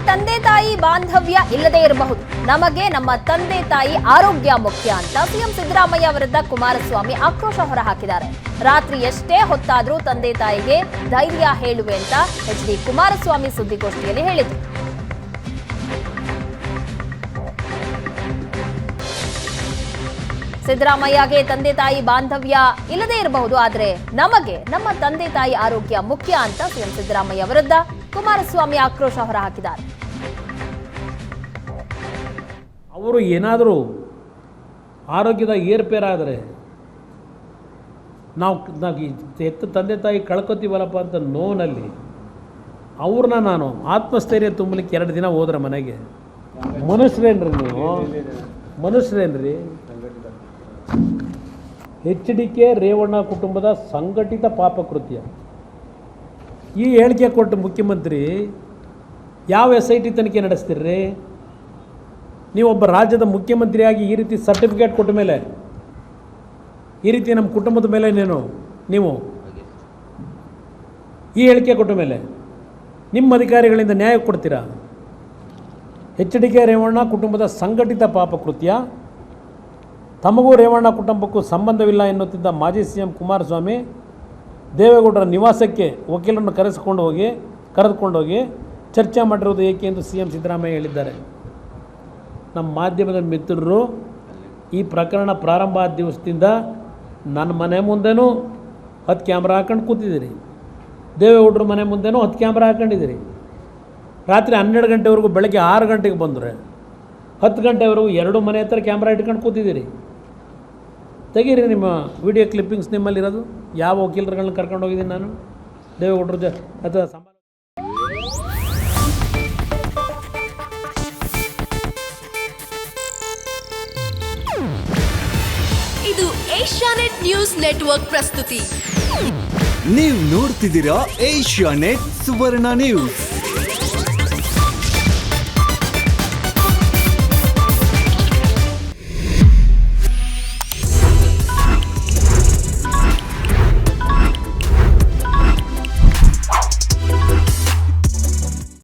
ತಂದೆ ತಾಯಿ ಬಾಂಧವ್ಯ ಇಲ್ಲದೇ ಇರಬಹುದು, ನಮಗೆ ನಮ್ಮ ತಂದೆ ತಾಯಿ ಆರೋಗ್ಯ ಮುಖ್ಯ ಅಂತ ಸಿಎಂ ಸಿದ್ದರಾಮಯ್ಯ ವಿರುದ್ಧ ಕುಮಾರಸ್ವಾಮಿ ಆಕ್ರೋಶ ಹೊರಹಾಕಿದ್ದಾರೆ. ರಾತ್ರಿ ಎಷ್ಟೇ ಹೊತ್ತಾದ್ರೂ ತಂದೆ ತಾಯಿಗೆ ಧೈರ್ಯ ಹೇಳುವೆ ಅಂತ ಎಚ್.ಡಿ. ಕುಮಾರಸ್ವಾಮಿ ಸುದ್ದಿಗೋಷ್ಠಿಯಲ್ಲಿ ಹೇಳಿದರು. ಸಿದ್ದರಾಮಯ್ಯಗೆ ತಂದೆ ತಾಯಿ ಬಾಂಧವ್ಯ ಇಲ್ಲದೇ ಇರಬಹುದು, ಆದರೆ ನಮಗೆ ನಮ್ಮ ತಂದೆ ತಾಯಿ ಆರೋಗ್ಯ ಮುಖ್ಯ ಅಂತ ಸಿಎಂ ಸಿದ್ದರಾಮಯ್ಯ ವಿರುದ್ಧ ಕುಮಾರಸ್ವಾಮಿ ಆಕ್ರೋಶ ಹೊರಹಾಕಿದ್ದಾರೆ. ಅವರು ಏನಾದರೂ ಆರೋಗ್ಯದ ಏರ್ಪೇರಾದರೆ ನಾವು ಹೆತ್ತ ತಂದೆ ತಾಯಿ ಕಳ್ಕೊತೀವಲ್ಲಪ್ಪ ಅಂತ ನೋವಿನಲ್ಲಿ ಅವ್ರನ್ನ ನಾನು ಆತ್ಮಸ್ಥೈರ್ಯ ತುಂಬಲಿಕ್ಕೆ 2 ದಿನ ಹೋದ್ರೆ ಮನೆಗೆ. ಮನುಷ್ಯರೇನ್ರಿ ನೀವು? ಮನುಷ್ಯರೇನ್ರಿ? ಎಚ್.ಡಿ.ಕೆ. ರೇವಣ್ಣ ಕುಟುಂಬದ ಸಂಘಟಿತ ಪಾಪಕೃತ್ಯ. ಈ ಹೇಳಿಕೆ ಕೊಟ್ಟು ಮುಖ್ಯಮಂತ್ರಿ ಯಾವ SIT ತನಿಖೆ ನಡೆಸ್ತೀರ್ರಿ? ನೀವೊಬ್ಬ ರಾಜ್ಯದ ಮುಖ್ಯಮಂತ್ರಿಯಾಗಿ ಈ ರೀತಿ ಸರ್ಟಿಫಿಕೇಟ್ ಕೊಟ್ಟ ಮೇಲೆ, ಈ ರೀತಿ ನಮ್ಮ ಕುಟುಂಬದ ಮೇಲೆ ನೀವು ಈ ಹೇಳಿಕೆ ಕೊಟ್ಟ ಮೇಲೆ ನಿಮ್ಮ ಅಧಿಕಾರಿಗಳಿಂದ ನ್ಯಾಯ ಕೊಡ್ತೀರಾ? ಎಚ್.ಡಿ.ಕೆ. ರೇವಣ್ಣ ಕುಟುಂಬದ ಸಂಘಟಿತ ಪಾಪಕೃತ್ಯ. ತಮಗೂ ರೇವಣ್ಣ ಕುಟುಂಬಕ್ಕೂ ಸಂಬಂಧವಿಲ್ಲ ಎನ್ನುತ್ತಿದ್ದ ಮಾಜಿ ಸಿಎಂ ಕುಮಾರಸ್ವಾಮಿ ದೇವೇಗೌಡರ ನಿವಾಸಕ್ಕೆ ವಕೀಲರನ್ನು ಕರೆದುಕೊಂಡು ಹೋಗಿ ಚರ್ಚೆ ಮಾಡಿರುವುದು ಏಕೆ ಎಂದು ಸಿಎಂ ಸಿದ್ದರಾಮಯ್ಯ ಹೇಳಿದ್ದಾರೆ. ನಮ್ಮ ಮಾಧ್ಯಮದ ಮಿತ್ರರು ಈ ಪ್ರಕರಣ ಪ್ರಾರಂಭ ಆದ ದಿವಸದಿಂದ ನನ್ನ ಮನೆ ಮುಂದೆನೂ 10 ಕ್ಯಾಮ್ರಾ ಹಾಕೊಂಡು ಕೂತಿದ್ದೀರಿ, ದೇವೇಗೌಡರ ಮನೆ ಮುಂದೆನೂ 10 ಕ್ಯಾಮ್ರಾ ಹಾಕೊಂಡಿದ್ದೀರಿ. ರಾತ್ರಿ 12 ಗಂಟೆವರೆಗೂ, ಬೆಳಗ್ಗೆ 6 ಗಂಟೆಗೆ ಬಂದರೆ 10 ಗಂಟೆವರೆಗೂ 2 ಮನೆ ಹತ್ರ ಕ್ಯಾಮ್ರಾ ಇಟ್ಕೊಂಡು ಕೂತಿದ್ದೀರಿ. ತೆಗೀರಿ ನಿಮ್ಮ ವಿಡಿಯೋ ಕ್ಲಿಪ್ಪಿಂಗ್ಸ್ ನಿಮ್ಮಲ್ಲಿರೋದು. ಯಾವ ವಕೀಲರುಗಳನ್ನ ಕರ್ಕೊಂಡು ಹೋಗಿದ್ದೀನಿ ನಾನು ದೇವೇಗೌಡರು ಅಥವಾ ಇದು ಏಷ್ಯಾನೆಟ್ ನ್ಯೂಸ್ ನೆಟ್ವರ್ಕ್ ಪ್ರಸ್ತುತಿ. ನೀವು ನೋಡ್ತಿದ್ದೀರಾ ಏಷ್ಯಾನೆಟ್ ಸುವರ್ಣ ನ್ಯೂಸ್.